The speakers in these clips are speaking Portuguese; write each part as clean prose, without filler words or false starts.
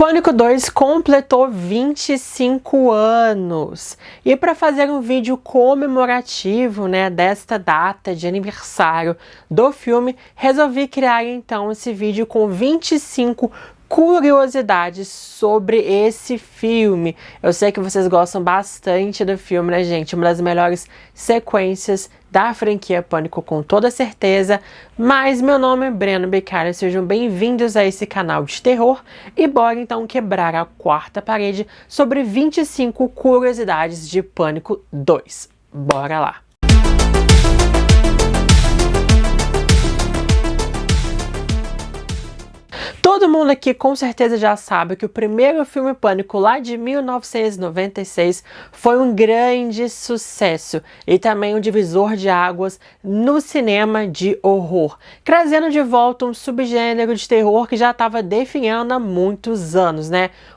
Pânico 2 completou 25 anos e para fazer um vídeo comemorativo, desta data de aniversário do filme, resolvi criar então esse vídeo com 25 curiosidades sobre esse filme. Eu sei que vocês gostam bastante do filme, né, gente? Uma das melhores sequências da franquia Pânico, com toda certeza. Mas meu nome é Breno Beccaria, sejam bem-vindos a esse canal de terror e bora então quebrar a quarta parede sobre 25 curiosidades de Pânico 2. Bora lá! Todo mundo aqui com certeza já sabe que o primeiro filme Pânico lá de 1996 foi um grande sucesso e também um divisor de águas no cinema de horror, trazendo de volta um subgênero de terror que já estava definhando há muitos anos,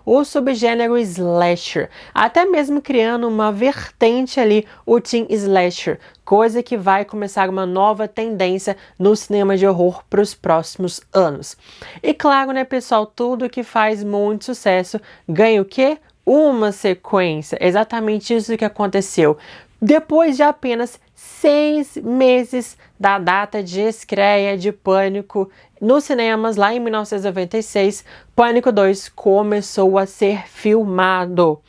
o subgênero slasher, até mesmo criando uma vertente ali, o teen slasher, coisa que vai começar uma nova tendência no cinema de horror para os próximos anos. E claro, pessoal, tudo que faz muito sucesso ganha o quê? Uma sequência. Exatamente isso que aconteceu. Depois de apenas 6 meses da data de estreia de Pânico nos cinemas, lá em 1996, Pânico 2 começou a ser filmado.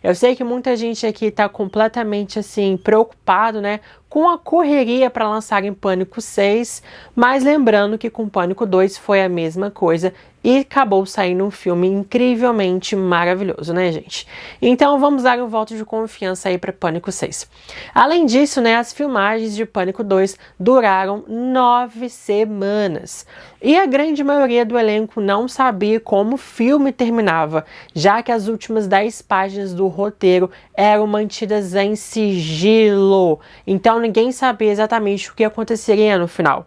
Eu sei que muita gente aqui está completamente assim preocupado, com a correria para lançar em Pânico 6, mas lembrando que com Pânico 2 foi a mesma coisa e acabou saindo um filme incrivelmente maravilhoso, gente? Então vamos dar um voto de confiança aí para Pânico 6. Além disso, as filmagens de Pânico 2 duraram 9 semanas. E a grande maioria do elenco não sabia como o filme terminava, já que as últimas 10 páginas do roteiro eram mantidas em sigilo. Então ninguém sabia exatamente o que aconteceria no final.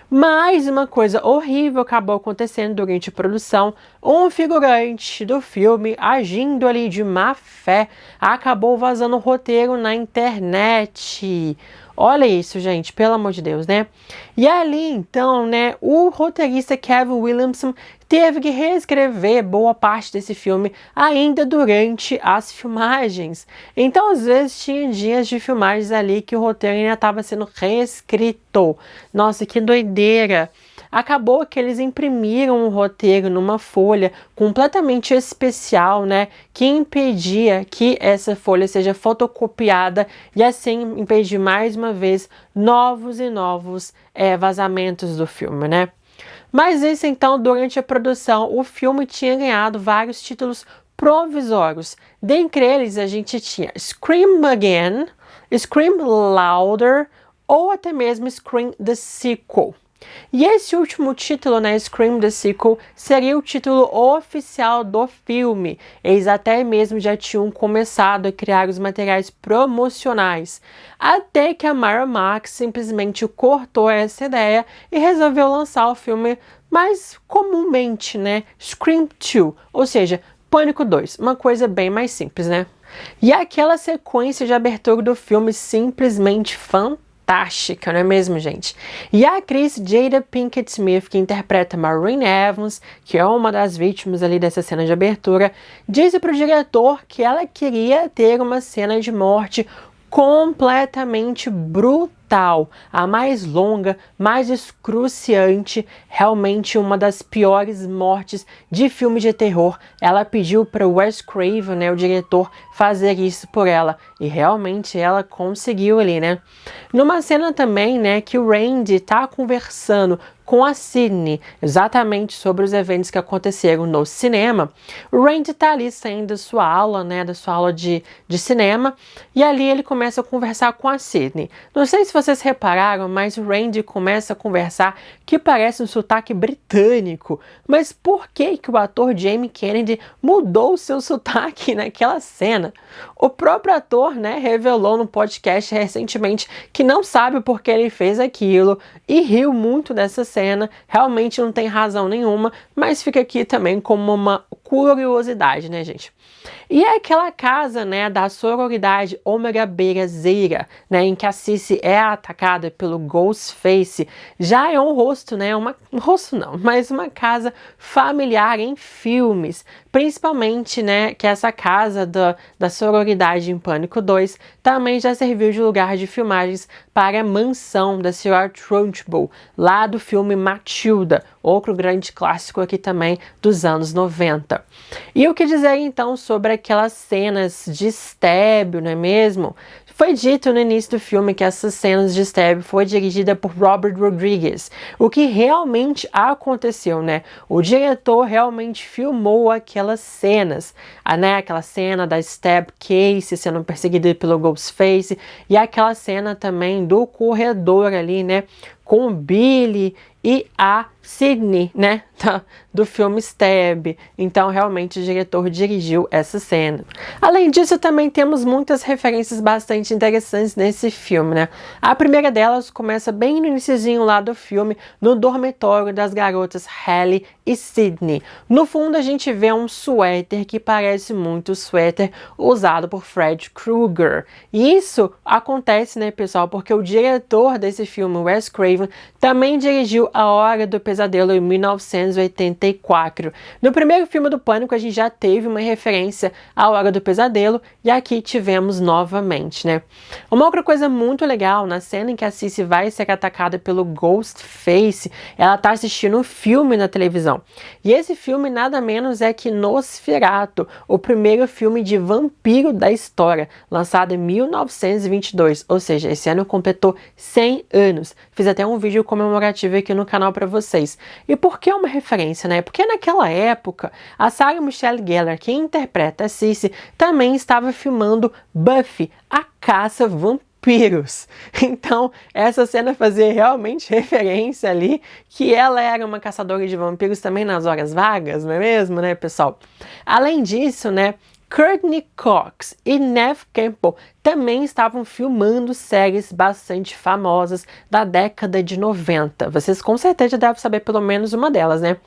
Mas uma coisa horrível acabou acontecendo durante a produção. Um figurante do filme, agindo ali de má fé, acabou vazando o roteiro na internet. Olha isso, gente, pelo amor de Deus, E ali, então, o roteirista Kevin Williamson teve que reescrever boa parte desse filme ainda durante as filmagens. Então, às vezes, tinha dias de filmagens ali que o roteiro ainda estava sendo reescrito. Nossa, que doideira! Acabou que eles imprimiram o roteiro numa folha completamente especial, que impedia que essa folha seja fotocopiada e assim impedir mais uma vez novos e novos vazamentos do filme, Mas isso então, durante a produção, o filme tinha ganhado vários títulos provisórios. Dentre eles, a gente tinha Scream Again, Scream Louder ou até mesmo Scream the Sequel. E esse último título, Scream the Sequel, seria o título oficial do filme. Eles até mesmo já tinham começado a criar os materiais promocionais, até que a Miramax simplesmente cortou essa ideia e resolveu lançar o filme mais comumente, Scream 2, ou seja, Pânico 2, uma coisa bem mais simples, E aquela sequência de abertura do filme simplesmente fantástica, não é mesmo, gente? E a atriz Jada Pinkett Smith, que interpreta Maureen Evans, que é uma das vítimas ali dessa cena de abertura, disse para o diretor que ela queria ter uma cena de morte completamente brutal, a mais longa, mais excruciante, realmente uma das piores mortes de filme de terror. Ela pediu para o Wes Craven, o diretor, fazer isso por ela e realmente ela conseguiu ali, Numa cena também, que o Randy tá conversando com a Sidney, exatamente sobre os eventos que aconteceram no cinema. O Randy tá ali saindo da sua aula, da sua aula de cinema, e ali ele começa a conversar com a Sidney. Não sei se vocês repararam, mas o Randy começa a conversar que parece um sotaque britânico. Mas por que o ator Jamie Kennedy mudou o seu sotaque naquela cena? O próprio ator, revelou no podcast recentemente que não sabe por que ele fez aquilo e riu muito dessa cena. Realmente não tem razão nenhuma, mas fica aqui também como uma curiosidade, né, gente? E é aquela casa, né, da sororidade ômega beirazeira, né, em que a Cici é atacada pelo Ghostface, já é um rosto, né, um rosto não, mas uma casa familiar em filmes, principalmente, né, que essa casa da sororidade em Pânico 2 também já serviu de lugar de filmagens para a mansão da Sra. Trunchbull, lá do filme Matilda, outro grande clássico aqui também dos anos 90. E o que dizer então sobre aquelas cenas de estébio, não é mesmo? Foi dito no início do filme que essas cenas de estébio foi dirigida por Robert Rodriguez, o que realmente aconteceu, né? O diretor realmente filmou aquelas cenas, né? Aquela cena da Stab Casey sendo perseguida pelo Ghostface e aquela cena também do corredor ali, né? Com o Billy e a Sidney, né, do filme Stab. Então, realmente, o diretor dirigiu essa cena. Além disso, também temos muitas referências bastante interessantes nesse filme, né? A primeira delas começa bem no iniciozinho lá do filme, no dormitório das garotas Hallie e Sidney. No fundo, a gente vê um suéter que parece muito o suéter usado por Fred Krueger. E isso acontece, né, pessoal, porque o diretor desse filme, Wes Craven, também dirigiu A Hora do Pesadelo em 1984. No primeiro filme do Pânico, a gente já teve uma referência à Hora do Pesadelo e aqui tivemos novamente, né? Uma outra coisa muito legal, na cena em que a Cici vai ser atacada pelo Ghostface, ela tá assistindo um filme na televisão. E esse filme nada menos é que Nosferatu, o primeiro filme de vampiro da história, lançado em 1922, ou seja, esse ano completou 100 anos. Fiz até um vídeo comemorativo aqui no canal para vocês. E por que uma referência, né? Porque naquela época, a Sarah Michelle Gellar, que interpreta a Cici, também estava filmando Buffy, a caça vampiros. Então, essa cena fazia realmente referência ali que ela era uma caçadora de vampiros também nas horas vagas, não é mesmo, né, pessoal? Além disso, né, Courtney Cox e Neve Campbell também estavam filmando séries bastante famosas da década de 90. Vocês com certeza devem saber pelo menos uma delas, né?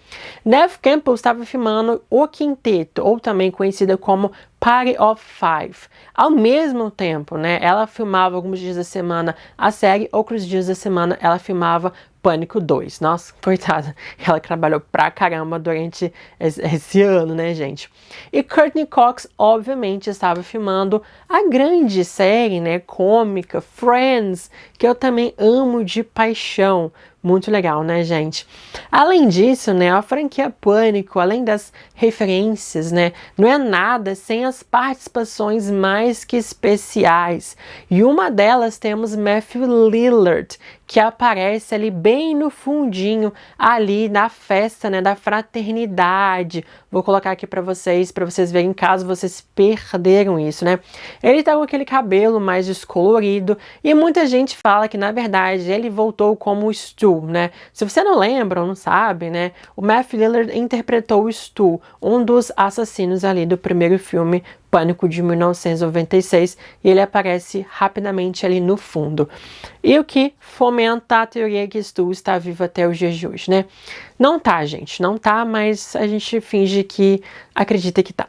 Neve Campbell estava filmando O Quinteto, ou também conhecida como Party of Five. Ao mesmo tempo, né, ela filmava alguns dias da semana a série, outros dias da semana ela filmava Pânico 2. Nossa, coitada, ela trabalhou pra caramba durante esse ano, né, gente? E Courtney Cox, obviamente, estava filmando a grande série, né, cômica, Friends, que eu também amo de paixão. Muito legal, né, gente? Além disso, né, a franquia Pânico, além das referências, né, não é nada sem as participações mais que especiais. E uma delas temos Matthew Lillard, que aparece ali bem no fundinho, ali na festa, né, da fraternidade. Vou colocar aqui para vocês verem caso vocês perderam isso, né? Ele tá com aquele cabelo mais descolorido e muita gente fala que, na verdade, ele voltou como o Stu, né? Se você não lembra ou não sabe, né, o Matthew Lillard interpretou o Stu, um dos assassinos ali do primeiro filme Pânico de 1996, e ele aparece rapidamente ali no fundo. E o que fomenta a teoria que Stu está vivo até os dias de hoje, né? Não tá, gente, não tá, mas a gente finge que acredita que tá.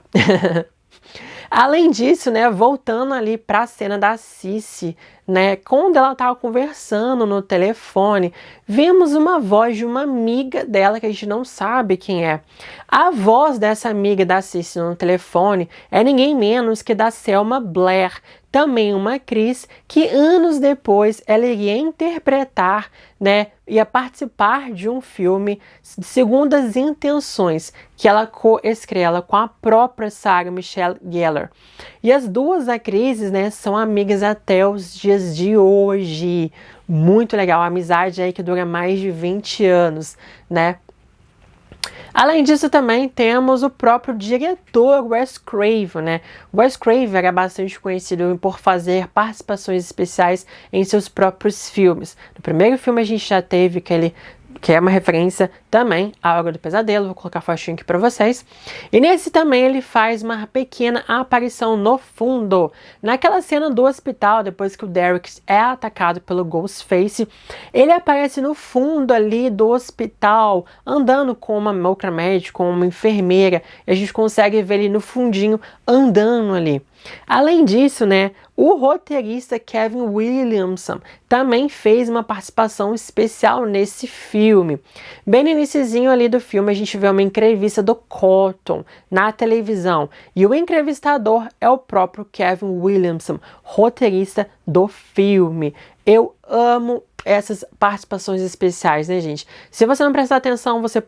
Além disso, né, voltando ali para a cena da Cici, né, quando ela estava conversando no telefone, vemos uma voz de uma amiga dela que a gente não sabe quem é. A voz dessa amiga da Cici no telefone é ninguém menos que da Selma Blair, também uma atriz que anos depois ela iria interpretar, né, ia participar de um filme segundo as intenções que ela coescreve com a própria Sarah Michelle Gellar. E as duas atrizes, né, são amigas até os dias de hoje. Muito legal, a amizade aí que dura mais de 20 anos, né? Além disso, também temos o próprio diretor Wes Craven, né? Wes Craven era bastante conhecido por fazer participações especiais em seus próprios filmes. No primeiro filme a gente já teve aquele que é uma referência também à Hora do Pesadelo, vou colocar a fotinho aqui pra vocês. E nesse também ele faz uma pequena aparição no fundo. Naquela cena do hospital, depois que o Derek é atacado pelo Ghostface, ele aparece no fundo ali do hospital, andando com uma outra médica, com uma enfermeira, e a gente consegue ver ele no fundinho, andando ali. Além disso, né, o roteirista Kevin Williamson também fez uma participação especial nesse filme. Bem no iniciozinho ali do filme, a gente vê uma entrevista do Cotton na televisão. E o entrevistador é o próprio Kevin Williamson, roteirista do filme. Eu amo essas participações especiais, né, gente? Se você não prestar atenção, você,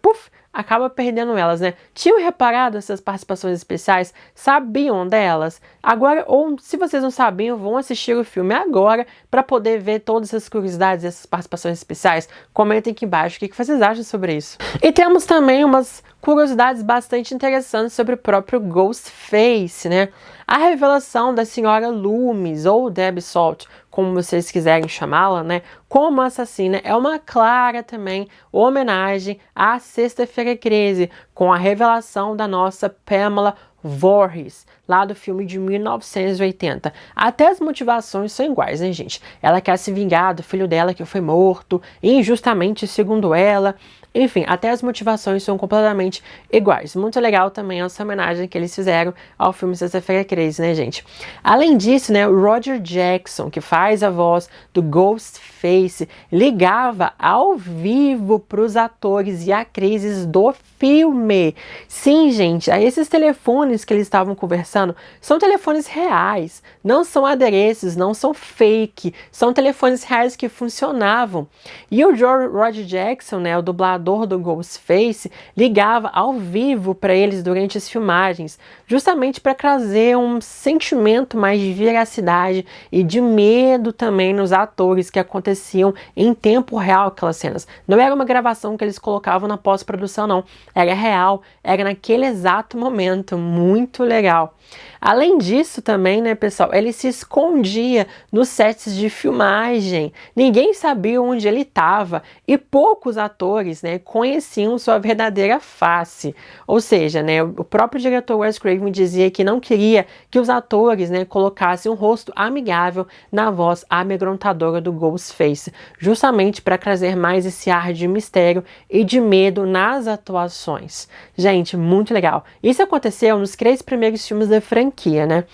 acaba perdendo elas, né? Tinham reparado essas participações especiais? Sabiam delas? Agora, ou se vocês não sabiam, vão assistir o filme agora para poder ver todas essas curiosidades, essas participações especiais. Comentem aqui embaixo o que vocês acham sobre isso. E temos também umas curiosidades bastante interessantes sobre o próprio Ghostface, né? A revelação da senhora Loomis, ou Debbie Salt, como vocês quiserem chamá-la, né, como assassina, é uma clara também homenagem à Sexta-feira 13, com a revelação da nossa Pamela Voorhees, lá do filme de 1980. Até as motivações são iguais, né, gente? Ela quer se vingar do filho dela que foi morto, injustamente segundo ela. Enfim, até as motivações são completamente iguais. Muito legal também essa homenagem que eles fizeram ao filme Sexta-feira 13, né, gente? Além disso, né, o Roger Jackson, que faz a voz do Ghostface, ligava ao vivo para os atores e atrizes do filme. Sim, gente, esses telefones que eles estavam conversando são telefones reais, não são adereços, não são fake, são telefones reais que funcionavam. E o Roger Jackson, né, o dublador do Ghostface, ligava ao vivo para eles durante as filmagens, justamente para trazer um sentimento mais de veracidade e de medo também nos atores, que aconteciam em tempo real aquelas cenas. Não era uma gravação que eles colocavam na pós-produção, não. Era real, era naquele exato momento. Muito legal. Além disso também, né, pessoal, ele se escondia nos sets de filmagem. Ninguém sabia onde ele estava e poucos atores, né, conheciam sua verdadeira face. Ou seja, né, o próprio diretor Wes Craven dizia que não queria que os atores, né, colocassem um rosto amigável na voz amedrontadora do Ghostface, justamente para trazer mais esse ar de mistério e de medo nas atuações. Gente, muito legal. Isso aconteceu nos 3 primeiros filmes da franquia, né?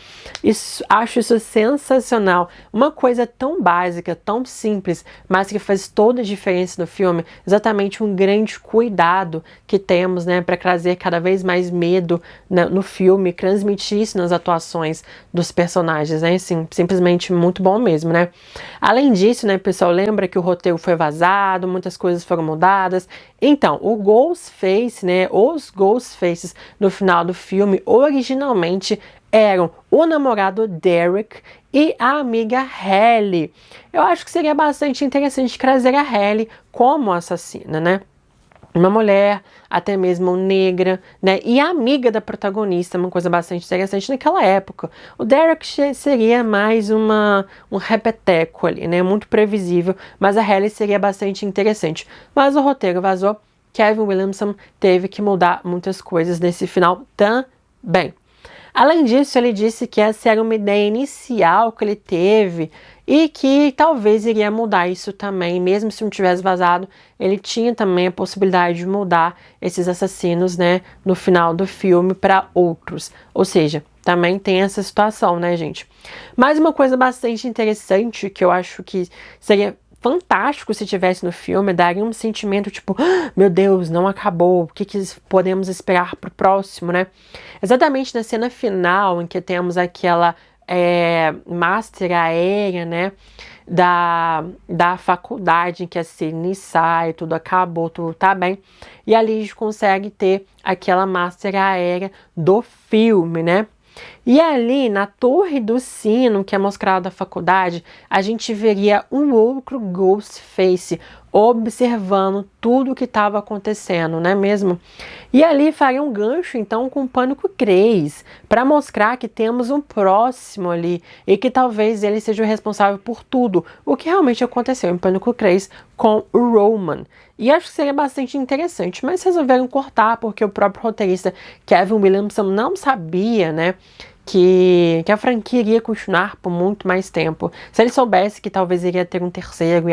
Acho isso sensacional. Uma coisa tão básica, tão simples, mas que faz toda a diferença no filme. Exatamente um grande cuidado que temos, né, para trazer cada vez mais medo no filme, transmitir isso nas atuações dos personagens, né? Assim, simplesmente muito bom mesmo, né? Além disso, né, pessoal, lembra que o roteiro foi vazado, muitas coisas foram mudadas. Então, o Ghostface, né, os Ghostfaces no final do filme, originalmente eram o namorado Derek e a amiga Hallie. Eu acho que seria bastante interessante trazer a Hallie como assassina, né? Uma mulher, até mesmo negra, né? E a amiga da protagonista, uma coisa bastante interessante naquela época. O Derek seria mais um repeteco ali, né? Muito previsível, mas a Hallie seria bastante interessante. Mas o roteiro vazou, Kevin Williamson teve que mudar muitas coisas nesse final também. Além disso, ele disse que essa era uma ideia inicial que ele teve e que talvez iria mudar isso também, mesmo se não tivesse vazado, ele tinha também a possibilidade de mudar esses assassinos, né, no final do filme para outros. Ou seja, também tem essa situação, né, gente? Mais uma coisa bastante interessante que eu acho que seria fantástico se tivesse no filme, daria um sentimento tipo, meu Deus, não acabou, o que podemos esperar pro próximo, né? Exatamente na cena final, em que temos aquela master aérea, né, da faculdade, em que a Sidney sai, tudo acabou, tudo tá bem, e ali a gente consegue ter aquela master aérea do filme, né? E ali, na Torre do Sino, que é mostrada da faculdade, a gente veria um outro Ghostface, observando tudo que estava acontecendo, não é mesmo? E ali faria um gancho, então, com o Pânico 3, para mostrar que temos um próximo ali e que talvez ele seja o responsável por tudo, o que realmente aconteceu em Pânico 3 com o Roman. E acho que seria bastante interessante, mas resolveram cortar porque o próprio roteirista Kevin Williamson não sabia, né, que a franquia iria continuar por muito mais tempo. Se ele soubesse que talvez iria ter um terceiro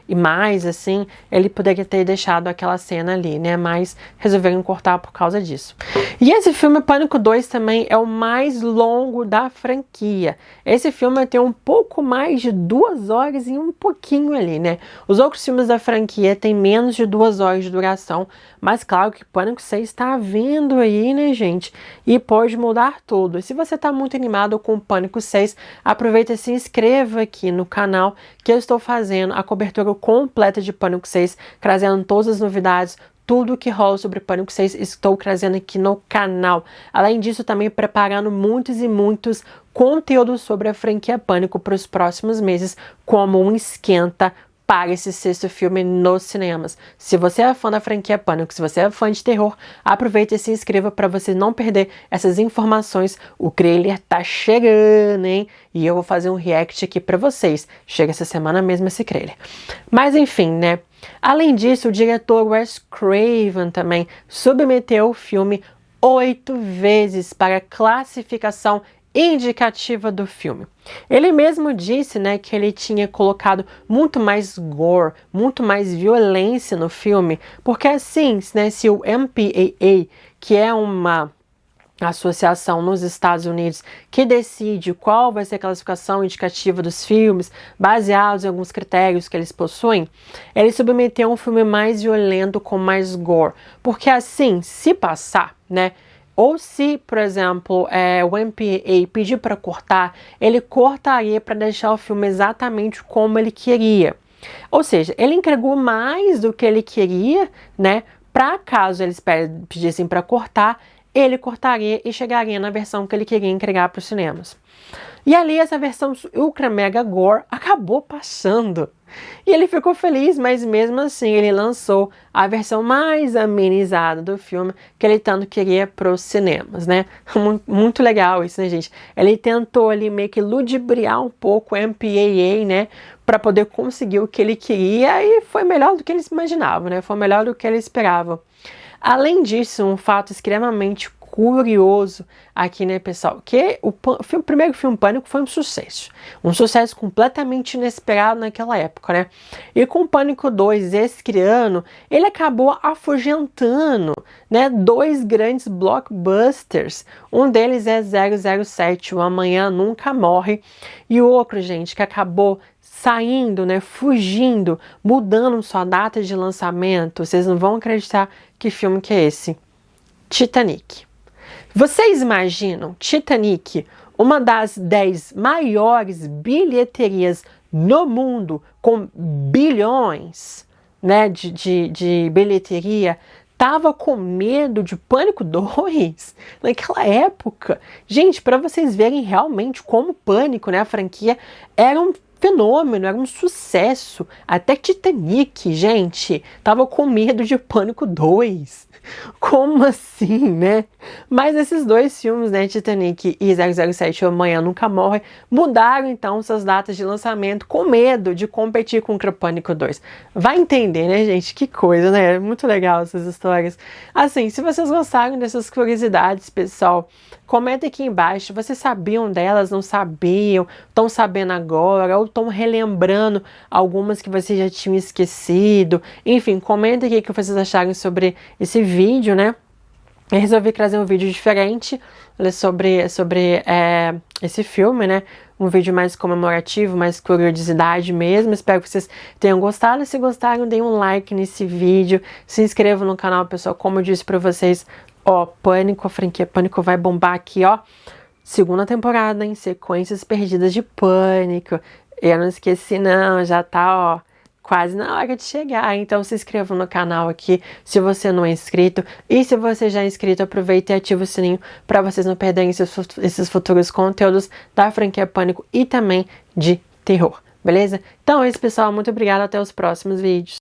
e mais, assim, ele poderia ter deixado aquela cena ali, né? Mas resolveram cortar por causa disso. E esse filme, Pânico 2, também é o mais longo da franquia. Esse filme tem um pouco mais de 2 horas e um pouquinho ali, né? Os outros filmes da franquia têm menos de 2 horas de duração, mas claro que Pânico 6 está vindo aí, né, gente? E pode mudar tudo. E se você tá muito animado com o Pânico 6, aproveita e se inscreva aqui no canal que eu estou fazendo a cobertura completa de Pânico 6, trazendo todas as novidades, tudo que rola sobre Pânico 6, estou trazendo aqui no canal. Além disso, também preparando muitos e muitos conteúdos sobre a franquia Pânico para os próximos meses, como um esquenta para esse 6º filme nos cinemas. Se você é fã da franquia Pânico, se você é fã de terror, aproveita e se inscreva para você não perder essas informações. O trailer tá chegando, hein? E eu vou fazer um react aqui para vocês. Chega essa semana mesmo esse trailer. Mas enfim, né? Além disso, o diretor Wes Craven também submeteu o filme 8 vezes para classificação indicativa do filme. Ele mesmo disse, né, que ele tinha colocado muito mais gore, muito mais violência no filme, porque assim, né, se o MPAA, que é uma associação nos Estados Unidos que decide qual vai ser a classificação indicativa dos filmes, baseados em alguns critérios que eles possuem, ele submeteu um filme mais violento com mais gore, porque assim, se passar, né, ou se, por exemplo, o MPAA pedir para cortar, ele cortaria para deixar o filme exatamente como ele queria. Ou seja, ele entregou mais do que ele queria, né? Para caso eles pedissem para cortar, ele cortaria e chegaria na versão que ele queria entregar para os cinemas. E ali essa versão ultra mega gore acabou passando. E ele ficou feliz, mas mesmo assim ele lançou a versão mais amenizada do filme que ele tanto queria para os cinemas, né? Muito legal isso, né, gente? Ele tentou ali meio que ludibriar um pouco o MPAA, né? Para poder conseguir o que ele queria e foi melhor do que eles imaginavam, né? Foi melhor do que eles esperavam. Além disso, um fato extremamente curioso aqui, né, pessoal, que o primeiro filme Pânico foi um sucesso completamente inesperado naquela época, né, e com o Pânico 2 esse ano, ele acabou afugentando, né, 2 grandes blockbusters, um deles é 007, O Amanhã Nunca Morre, e o outro, gente, que acabou saindo, né, fugindo, mudando sua data de lançamento, vocês não vão acreditar que filme que é esse, Titanic. Vocês imaginam Titanic, uma das 10 maiores bilheterias no mundo, com bilhões, né, de bilheteria, tava com medo de Pânico 2 naquela época? Gente, para vocês verem realmente como Pânico, né, a franquia, era um fenômeno, era um sucesso. Até Titanic, gente, tava com medo de Pânico 2. Como assim, né? Mas esses 2 filmes, né, Titanic e 007, O Amanhã Nunca Morre, mudaram então suas datas de lançamento com medo de competir com o Pânico 2. Vai entender, né, gente? Que coisa, né? É muito legal essas histórias. Assim, se vocês gostaram dessas curiosidades, pessoal, comenta aqui embaixo. Vocês sabiam delas, não sabiam? Estão sabendo agora? Ou estão relembrando algumas que vocês já tinham esquecido? Enfim, comenta aqui o que vocês acharam sobre esse vídeo, né? Eu resolvi trazer um vídeo diferente sobre esse filme, né? Um vídeo mais comemorativo, mais curiosidade mesmo. Espero que vocês tenham gostado. Se gostaram, deem um like nesse vídeo. Se inscrevam no canal, pessoal. Como eu disse pra vocês, ó, Pânico, a franquia Pânico vai bombar aqui, ó. 2ª temporada, em Sequências Perdidas de Pânico. Eu não esqueci não, já tá, ó, quase na hora de chegar. Então se inscreva no canal aqui se você não é inscrito. E se você já é inscrito, aproveita e ativa o sininho para vocês não perderem esses futuros conteúdos da franquia Pânico e também de terror, beleza? Então é isso, pessoal. Muito obrigada. Até os próximos vídeos.